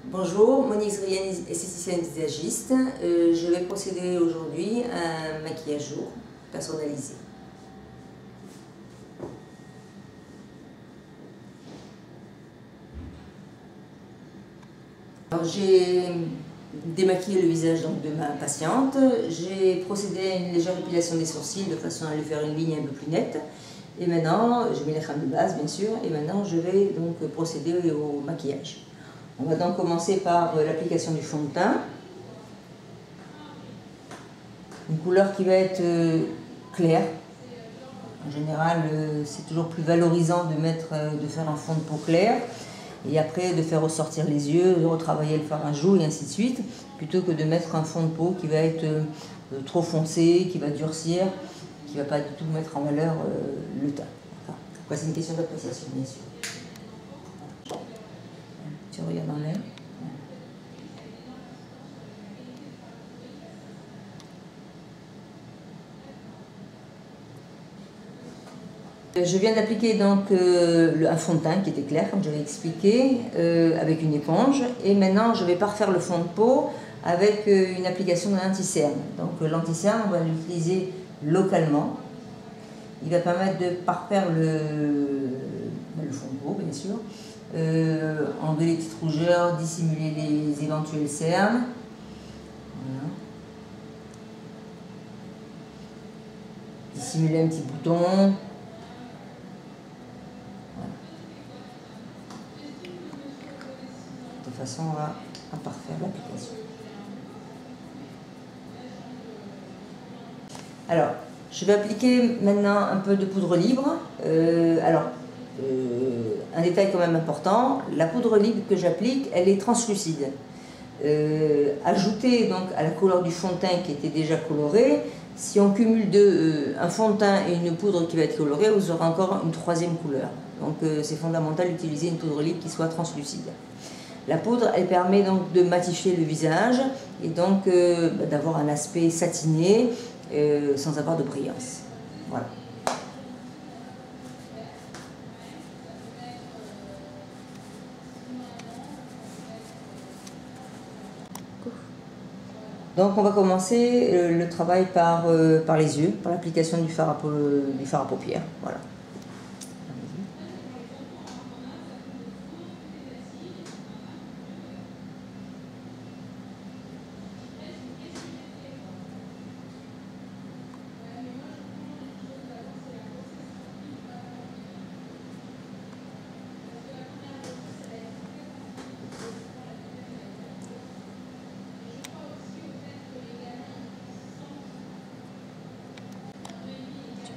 Bonjour, Monique Zriani, esthéticienne visagiste. Je vais procéder aujourd'hui à un maquillage jour personnalisé. J'ai démaquillé le visage donc, de ma patiente. J'ai procédé à une légère épilation des sourcils de façon à lui faire une ligne un peu plus nette. Et maintenant, je mets la crème de base bien sûr, et maintenant je vais donc procéder au maquillage. On va donc commencer par l'application du fond de teint. Une couleur qui va être claire. En général, c'est toujours plus valorisant de faire un fond de peau clair et après de faire ressortir les yeux, de retravailler le fard à joues et ainsi de suite, plutôt que de mettre un fond de peau qui va être trop foncé, qui va durcir, qui ne va pas du tout mettre en valeur le teint. Enfin, après, c'est une question d'appréciation, bien sûr. Tu regardes en l'air. Je viens d'appliquer donc un fond de teint qui était clair, comme j'avais expliqué, avec une éponge. Et maintenant, je vais parfaire le fond de peau avec une application de l'anti-cerne. Donc l'anti-cerne, on va l'utiliser localement. Il va permettre de parfaire le fond de peau, bien sûr, enlever les petites rougeurs, dissimuler les éventuelles cernes. Voilà. Dissimuler un petit bouton. De façon à parfaire l'application. Alors, je vais appliquer maintenant un peu de poudre libre. Un détail quand même important, la poudre libre que j'applique, elle est translucide. Ajoutée donc à la couleur du fond de teint qui était déjà coloré, si on cumule un fond de teint et une poudre qui va être colorée, vous aurez encore une troisième couleur. Donc c'est fondamental d'utiliser une poudre libre qui soit translucide. La poudre, elle permet donc de matifier le visage et donc d'avoir un aspect satiné sans avoir de brillance. Voilà. Donc on va commencer le travail par les yeux, par l'application du fard à paupières. Voilà.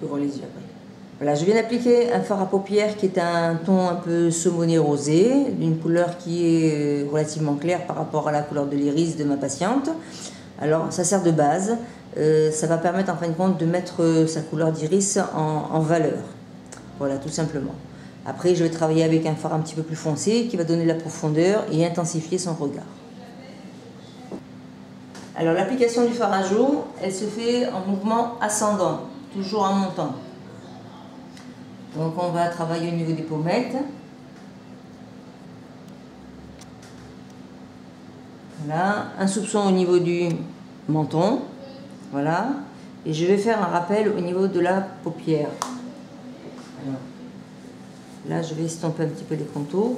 Ouvrons les yeux après. Voilà, je viens d'appliquer un fard à paupières qui est un ton un peu saumoné rosé, d'une couleur qui est relativement claire par rapport à la couleur de l'iris de ma patiente. Alors, ça sert de base. Ça va permettre en fin de compte de mettre sa couleur d'iris en valeur. Voilà, tout simplement. Après, je vais travailler avec un fard un petit peu plus foncé qui va donner de la profondeur et intensifier son regard. Alors, l'application du fard à joues, elle se fait en mouvement ascendant, toujours en montant. Donc on va travailler au niveau des pommettes. Voilà, un soupçon au niveau du menton. Voilà. Et je vais faire un rappel au niveau de la paupière. Alors, là, je vais estomper un petit peu les contours.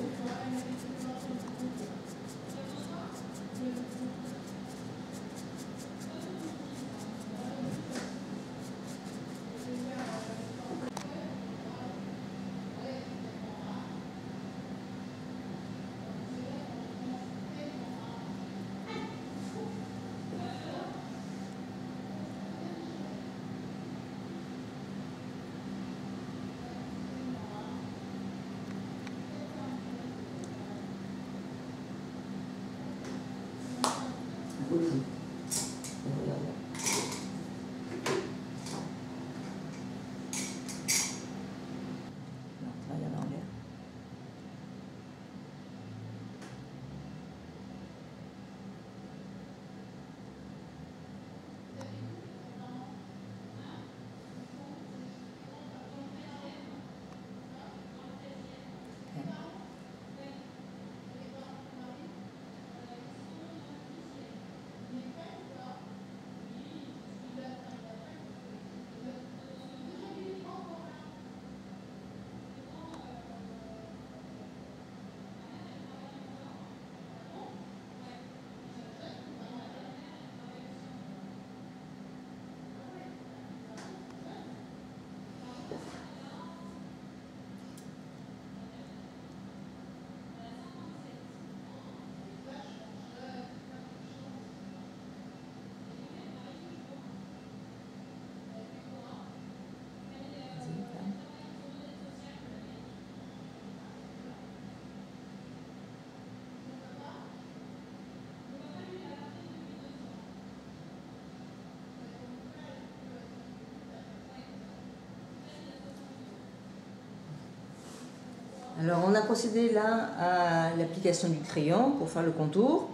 Alors on a procédé là à l'application du crayon pour faire le contour.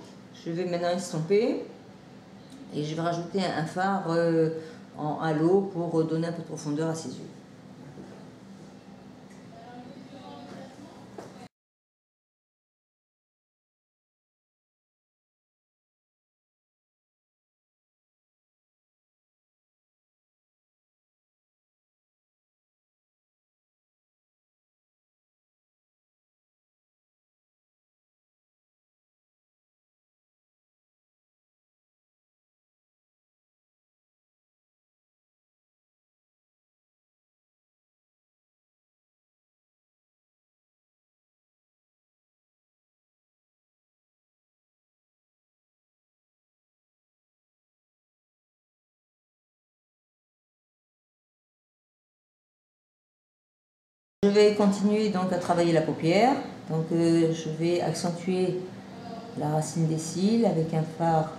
Je vais maintenant estomper et je vais rajouter un fard en halo pour donner un peu de profondeur à ses yeux. Je vais continuer donc à travailler la paupière. Donc je vais accentuer la racine des cils avec un fard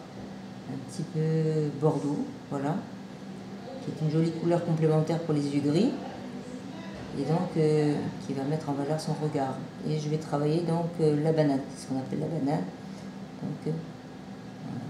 un petit peu bordeaux, voilà, qui est une jolie couleur complémentaire pour les yeux gris et donc qui va mettre en valeur son regard. Et je vais travailler donc la banane, ce qu'on appelle la banane. Donc, voilà.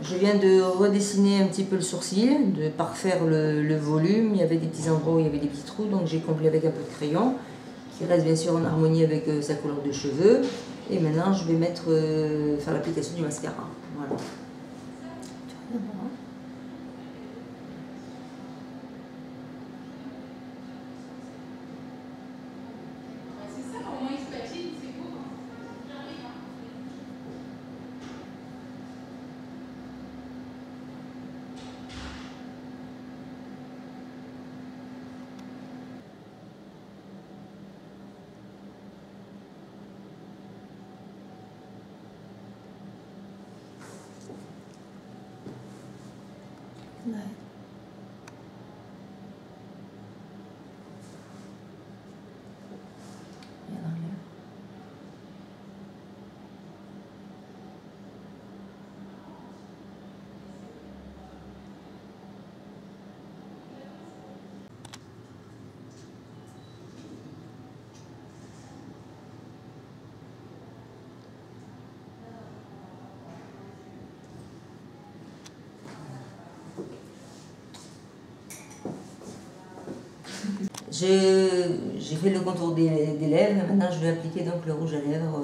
Je viens de redessiner un petit peu le sourcil, de parfaire le volume. Il y avait des petits endroits où il y avait des petits trous, donc j'ai comblé avec un peu de crayon, qui reste bien sûr en harmonie avec sa couleur de cheveux. Et maintenant, je vais faire l'application du mascara. Voilà. Ouais. J'ai fait le contour des lèvres et maintenant je vais appliquer donc le rouge à lèvres,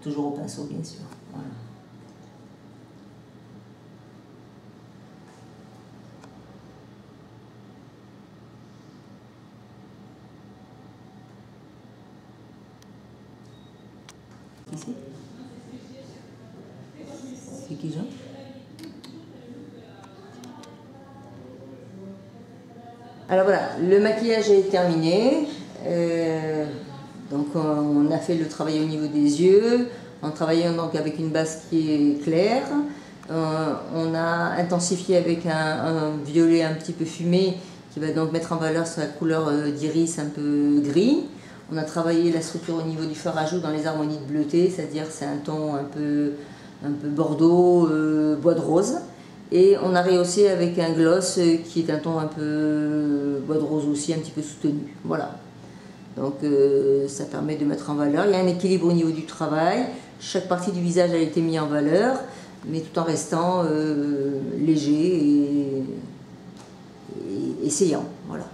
toujours au pinceau bien sûr. Voilà. maquillage. Alors voilà, le maquillage est terminé. Donc on a fait le travail au niveau des yeux, en travaillant donc avec une base qui est claire. On a intensifié avec un violet un petit peu fumé qui va donc mettre en valeur sa couleur d'iris un peu gris. On a travaillé la structure au niveau du fard à joues dans les harmonies de bleuté, c'est-à-dire c'est un ton un peu bordeaux, bois de rose. Et on a rehaussé avec un gloss qui est un ton un peu bois de rose aussi, un petit peu soutenu. Voilà. Donc ça permet de mettre en valeur. Il y a un équilibre au niveau du travail. Chaque partie du visage a été mise en valeur, mais tout en restant léger et saillant. Voilà.